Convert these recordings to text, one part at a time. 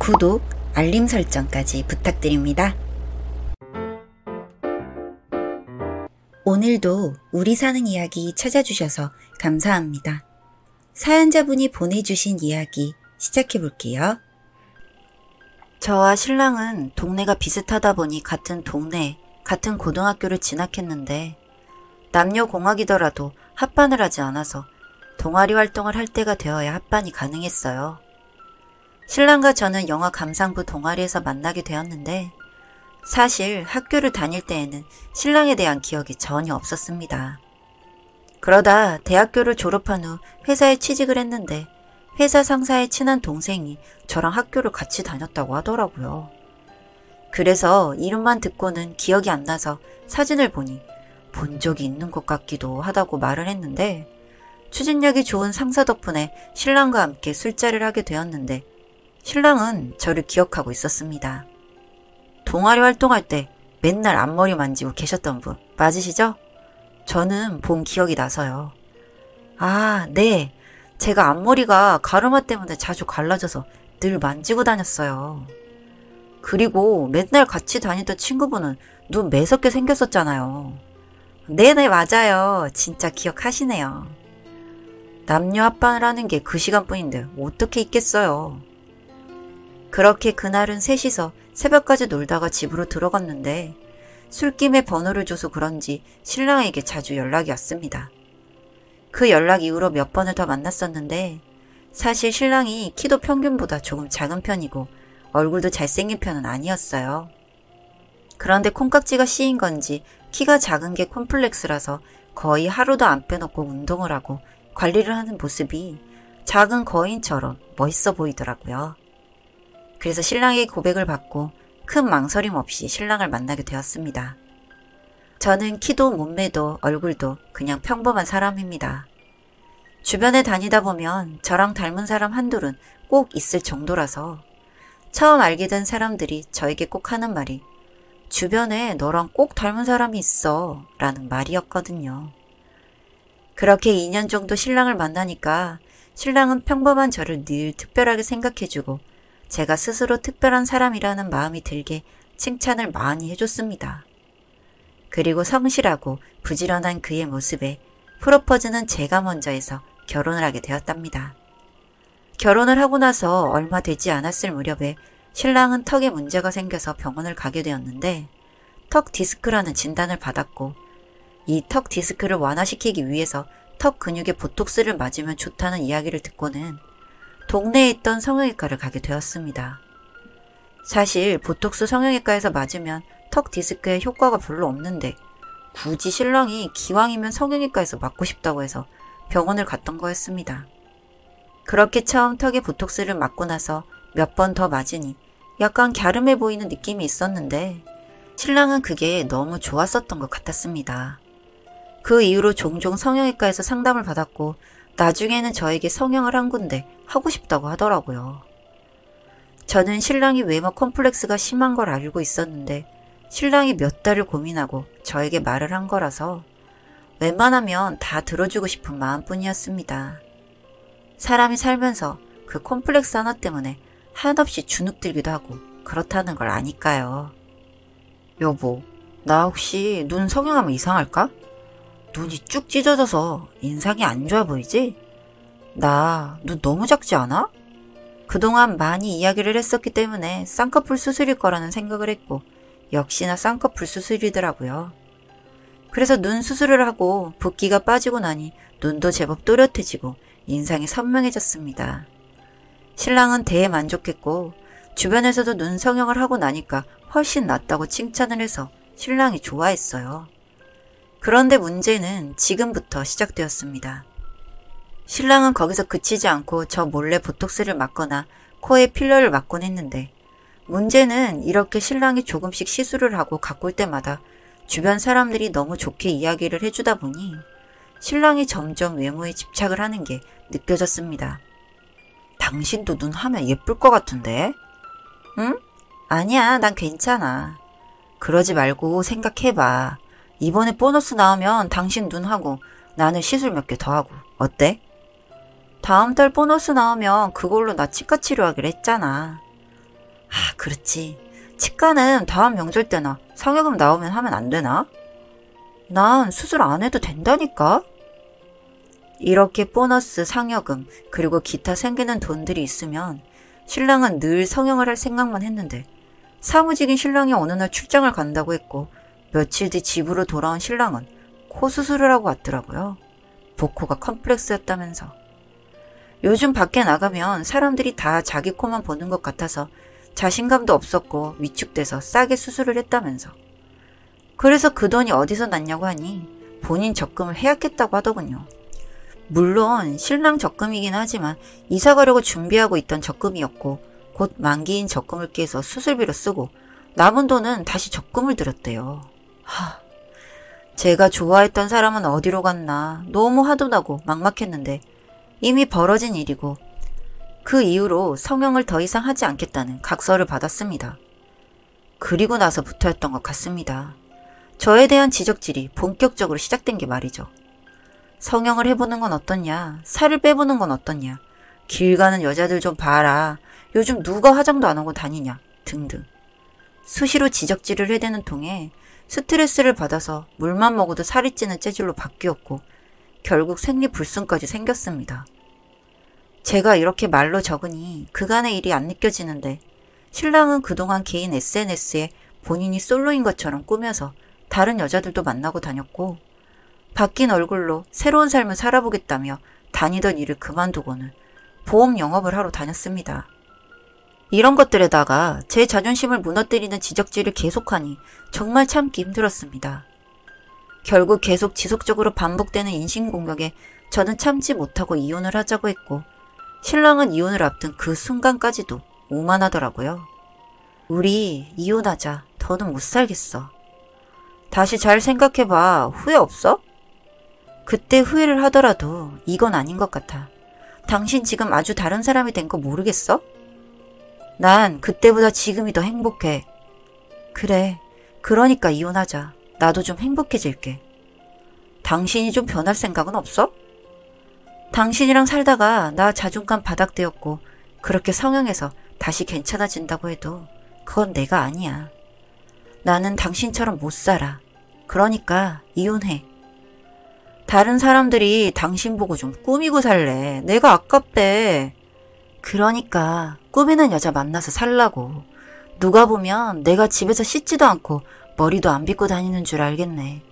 구독, 알림 설정까지 부탁드립니다. 오늘도 우리 사는 이야기 찾아주셔서 감사합니다. 사연자분이 보내주신 이야기 시작해볼게요. 저와 신랑은 동네가 비슷하다 보니 같은 동네, 같은 고등학교를 진학했는데 남녀공학이더라도 합반을 하지 않아서 동아리 활동을 할 때가 되어야 합반이 가능했어요. 신랑과 저는 영화 감상부 동아리에서 만나게 되었는데 사실 학교를 다닐 때에는 신랑에 대한 기억이 전혀 없었습니다. 그러다 대학교를 졸업한 후 회사에 취직을 했는데 회사 상사의 친한 동생이 저랑 학교를 같이 다녔다고 하더라고요. 그래서 이름만 듣고는 기억이 안 나서 사진을 보니 본 적이 있는 것 같기도 하다고 말을 했는데 추진력이 좋은 상사 덕분에 신랑과 함께 술자리를 하게 되었는데 신랑은 저를 기억하고 있었습니다. 동아리 활동할 때 맨날 앞머리 만지고 계셨던 분 맞으시죠? 저는 본 기억이 나서요. 아, 네. 제가 앞머리가 가르마 때문에 자주 갈라져서 늘 만지고 다녔어요. 그리고 맨날 같이 다니던 친구분은 눈 매섭게 생겼었잖아요. 네네, 맞아요. 진짜 기억하시네요. 남녀 합반을 하는 게 그 시간뿐인데 어떻게 있겠어요. 그렇게 그날은 셋이서 새벽까지 놀다가 집으로 들어갔는데 술김에 번호를 줘서 그런지 신랑에게 자주 연락이 왔습니다. 그 연락 이후로 몇 번을 더 만났었는데 사실 신랑이 키도 평균보다 조금 작은 편이고 얼굴도 잘생긴 편은 아니었어요. 그런데 콩깍지가 씌인 건지 키가 작은 게 콤플렉스라서 거의 하루도 안 빼놓고 운동을 하고 관리를 하는 모습이 작은 거인처럼 멋있어 보이더라고요. 그래서 신랑에게 고백을 받고 큰 망설임 없이 신랑을 만나게 되었습니다. 저는 키도 몸매도 얼굴도 그냥 평범한 사람입니다. 주변에 다니다 보면 저랑 닮은 사람 한둘은 꼭 있을 정도라서 처음 알게 된 사람들이 저에게 꼭 하는 말이 주변에 너랑 꼭 닮은 사람이 있어 라는 말이었거든요. 그렇게 2년 정도 신랑을 만나니까 신랑은 평범한 저를 늘 특별하게 생각해주고 제가 스스로 특별한 사람이라는 마음이 들게 칭찬을 많이 해줬습니다. 그리고 성실하고 부지런한 그의 모습에 프로포즈는 제가 먼저 해서 결혼을 하게 되었답니다. 결혼을 하고 나서 얼마 되지 않았을 무렵에 신랑은 턱에 문제가 생겨서 병원을 가게 되었는데 턱 디스크라는 진단을 받았고 이 턱 디스크를 완화시키기 위해서 턱 근육에 보톡스를 맞으면 좋다는 이야기를 듣고는 동네에 있던 성형외과를 가게 되었습니다. 사실 보톡스 성형외과에서 맞으면 턱 디스크에 효과가 별로 없는데 굳이 신랑이 기왕이면 성형외과에서 맞고 싶다고 해서 병원을 갔던 거였습니다. 그렇게 처음 턱에 보톡스를 맞고 나서 몇 번 더 맞으니 약간 갸름해 보이는 느낌이 있었는데 신랑은 그게 너무 좋았었던 것 같았습니다. 그 이후로 종종 성형외과에서 상담을 받았고 나중에는 저에게 성형을 한 군데 하고 싶다고 하더라고요. 저는 신랑이 외모 컴플렉스가 심한 걸 알고 있었는데 신랑이 몇 달을 고민하고 저에게 말을 한 거라서 웬만하면 다 들어주고 싶은 마음뿐이었습니다. 사람이 살면서 그 컴플렉스 하나 때문에 한없이 주눅들기도 하고 그렇다는 걸 아니까요. 여보, 나 혹시 눈 성형하면 이상할까? 눈이 쭉 찢어져서 인상이 안 좋아 보이지? 나 눈 너무 작지 않아? 그동안 많이 이야기를 했었기 때문에 쌍꺼풀 수술일 거라는 생각을 했고 역시나 쌍꺼풀 수술이더라고요. 그래서 눈 수술을 하고 붓기가 빠지고 나니 눈도 제법 또렷해지고 인상이 선명해졌습니다. 신랑은 대만족했고 주변에서도 눈 성형을 하고 나니까 훨씬 낫다고 칭찬을 해서 신랑이 좋아했어요. 그런데 문제는 지금부터 시작되었습니다. 신랑은 거기서 그치지 않고 저 몰래 보톡스를 맞거나 코에 필러를 맞곤 했는데 문제는 이렇게 신랑이 조금씩 시술을 하고 가꿀 때마다 주변 사람들이 너무 좋게 이야기를 해주다 보니 신랑이 점점 외모에 집착을 하는 게 느껴졌습니다. 당신도 눈 하면 예쁠 것 같은데? 응? 아니야, 난 괜찮아. 그러지 말고 생각해봐. 이번에 보너스 나오면 당신 눈하고 나는 시술 몇 개 더 하고 어때? 다음 달 보너스 나오면 그걸로 나 치과 치료하기로 했잖아. 그렇지. 치과는 다음 명절 때나 상여금 나오면 하면 안 되나? 난 수술 안 해도 된다니까? 이렇게 보너스, 상여금, 그리고 기타 생기는 돈들이 있으면 신랑은 늘 성형을 할 생각만 했는데 사무직인 신랑이 어느 날 출장을 간다고 했고 며칠 뒤 집으로 돌아온 신랑은 코 수술을 하고 왔더라고요. 복코가 컴플렉스였다면서. 요즘 밖에 나가면 사람들이 다 자기 코만 보는 것 같아서 자신감도 없었고 위축돼서 싸게 수술을 했다면서. 그래서 그 돈이 어디서 났냐고 하니 본인 적금을 해약했다고 하더군요. 물론 신랑 적금이긴 하지만 이사 가려고 준비하고 있던 적금이었고 곧 만기인 적금을 깨서 수술비로 쓰고 남은 돈은 다시 적금을 들였대요. 제가 좋아했던 사람은 어디로 갔나 너무 화도 나고 막막했는데 이미 벌어진 일이고 그 이후로 성형을 더 이상 하지 않겠다는 각서를 받았습니다. 그리고 나서부터였던 것 같습니다. 저에 대한 지적질이 본격적으로 시작된 게 말이죠. 성형을 해보는 건 어떻냐, 살을 빼보는 건 어떻냐, 길 가는 여자들 좀 봐라, 요즘 누가 화장도 안 하고 다니냐 등등. 수시로 지적질을 해대는 통에 스트레스를 받아서 물만 먹어도 살이 찌는 체질로 바뀌었고 결국 생리불순까지 생겼습니다. 제가 이렇게 말로 적으니 그간의 일이 안 느껴지는데 신랑은 그동안 개인 SNS에 본인이 솔로인 것처럼 꾸며서 다른 여자들도 만나고 다녔고 바뀐 얼굴로 새로운 삶을 살아보겠다며 다니던 일을 그만두고는 보험 영업을 하러 다녔습니다. 이런 것들에다가 제 자존심을 무너뜨리는 지적질을 계속하니 정말 참기 힘들었습니다. 결국 계속 지속적으로 반복되는 인신공격에 저는 참지 못하고 이혼을 하자고 했고 신랑은 이혼을 앞둔 그 순간까지도 오만하더라고요. 우리 이혼하자. 더는 못 살겠어. 다시 잘 생각해봐. 후회 없어? 그때 후회를 하더라도 이건 아닌 것 같아. 당신 지금 아주 다른 사람이 된 거 모르겠어? 난 그때보다 지금이 더 행복해. 그래. 그러니까 이혼하자. 나도 좀 행복해질게. 당신이 좀 변할 생각은 없어? 당신이랑 살다가 나 자존감 바닥되었고 그렇게 성형해서 다시 괜찮아진다고 해도 그건 내가 아니야. 나는 당신처럼 못 살아. 그러니까 이혼해. 다른 사람들이 당신 보고 좀 꾸미고 살래. 내가 아깝대. 그러니까 꾸미는 여자 만나서 살라고. 누가 보면 내가 집에서 씻지도 않고 머리도 안 빗고 다니는 줄 알겠네.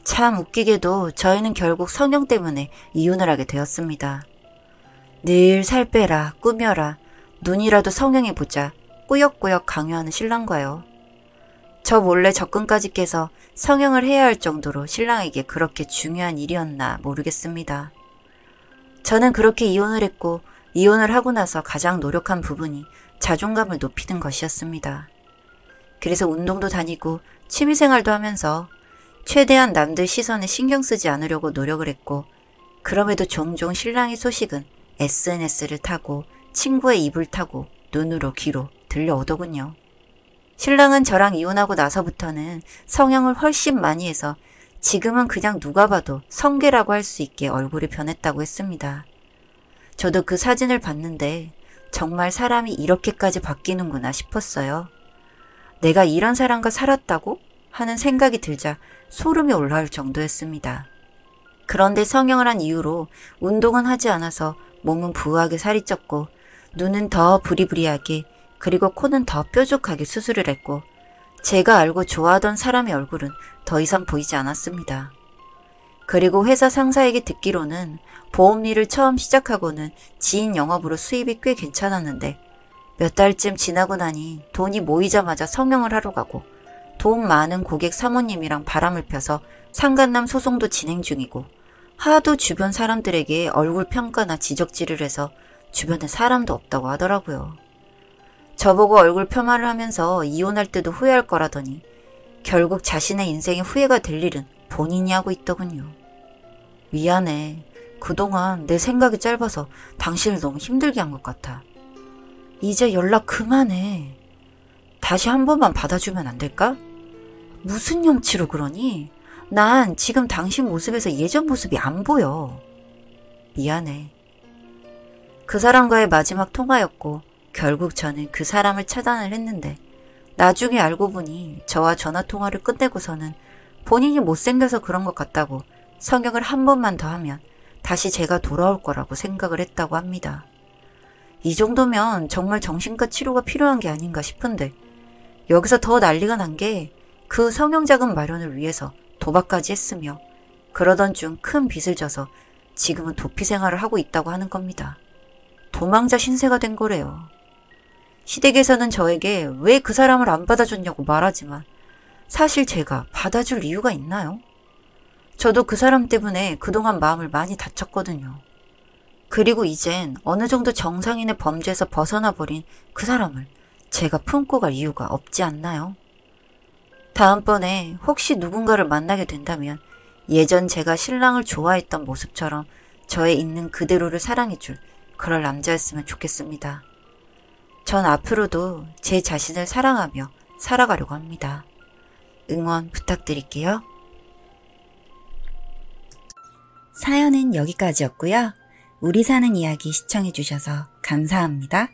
참 웃기게도 저희는 결국 성형 때문에 이혼을 하게 되었습니다. 늘 살 빼라, 꾸며라, 눈이라도 성형해보자 꾸역꾸역 강요하는 신랑과요. 저 몰래 적금까지 깨서 성형을 해야 할 정도로 신랑에게 그렇게 중요한 일이었나 모르겠습니다. 저는 그렇게 이혼을 했고 이혼을 하고 나서 가장 노력한 부분이 자존감을 높이는 것이었습니다. 그래서 운동도 다니고 취미생활도 하면서 최대한 남들 시선에 신경 쓰지 않으려고 노력을 했고 그럼에도 종종 신랑의 소식은 SNS를 타고 친구의 입을 타고 눈으로 귀로 들려오더군요. 신랑은 저랑 이혼하고 나서부터는 성형을 훨씬 많이 해서 지금은 그냥 누가 봐도 성괴라고 할 수 있게 얼굴이 변했다고 했습니다. 저도 그 사진을 봤는데 정말 사람이 이렇게까지 바뀌는구나 싶었어요. 내가 이런 사람과 살았다고 하는 생각이 들자 소름이 올라올 정도였습니다. 그런데 성형을 한 이후로 운동은 하지 않아서 몸은 부하게 살이 쪘고 눈은 더 부리부리하게 그리고 코는 더 뾰족하게 수술을 했고 제가 알고 좋아하던 사람의 얼굴은 더 이상 보이지 않았습니다. 그리고 회사 상사에게 듣기로는 보험 일을 처음 시작하고는 지인 영업으로 수입이 꽤 괜찮았는데 몇 달쯤 지나고 나니 돈이 모이자마자 성형을 하러 가고 돈 많은 고객 사모님이랑 바람을 펴서 상간남 소송도 진행 중이고 하도 주변 사람들에게 얼굴 평가나 지적질을 해서 주변에 사람도 없다고 하더라고요. 저보고 얼굴 폄하를 하면서 이혼할 때도 후회할 거라더니 결국 자신의 인생에 후회가 될 일은 본인이 하고 있더군요. 미안해. 그동안 내 생각이 짧아서 당신을 너무 힘들게 한 것 같아. 이제 연락 그만해. 다시 한 번만 받아주면 안 될까? 무슨 염치로 그러니? 난 지금 당신 모습에서 예전 모습이 안 보여. 미안해. 그 사람과의 마지막 통화였고 결국 저는 그 사람을 차단을 했는데 나중에 알고 보니 저와 전화통화를 끝내고서는 본인이 못생겨서 그런 것 같다고 성형을 한 번만 더 하면 다시 제가 돌아올 거라고 생각을 했다고 합니다. 이 정도면 정말 정신과 치료가 필요한 게 아닌가 싶은데 여기서 더 난리가 난 게 그 성형자금 마련을 위해서 도박까지 했으며 그러던 중 큰 빚을 져서 지금은 도피 생활을 하고 있다고 하는 겁니다. 도망자 신세가 된 거래요. 시댁에서는 저에게 왜 그 사람을 안 받아줬냐고 말하지만 사실 제가 받아줄 이유가 있나요? 저도 그 사람 때문에 그동안 마음을 많이 다쳤거든요. 그리고 이젠 어느 정도 정상인의 범죄에서 벗어나 버린 그 사람을 제가 품고 갈 이유가 없지 않나요? 다음번에 혹시 누군가를 만나게 된다면 예전 제가 신랑을 좋아했던 모습처럼 저의 있는 그대로를 사랑해줄 그럴 남자였으면 좋겠습니다. 전 앞으로도 제 자신을 사랑하며 살아가려고 합니다. 응원 부탁드릴게요. 사연은 여기까지였고요. 우리 사는 이야기 시청해주셔서 감사합니다.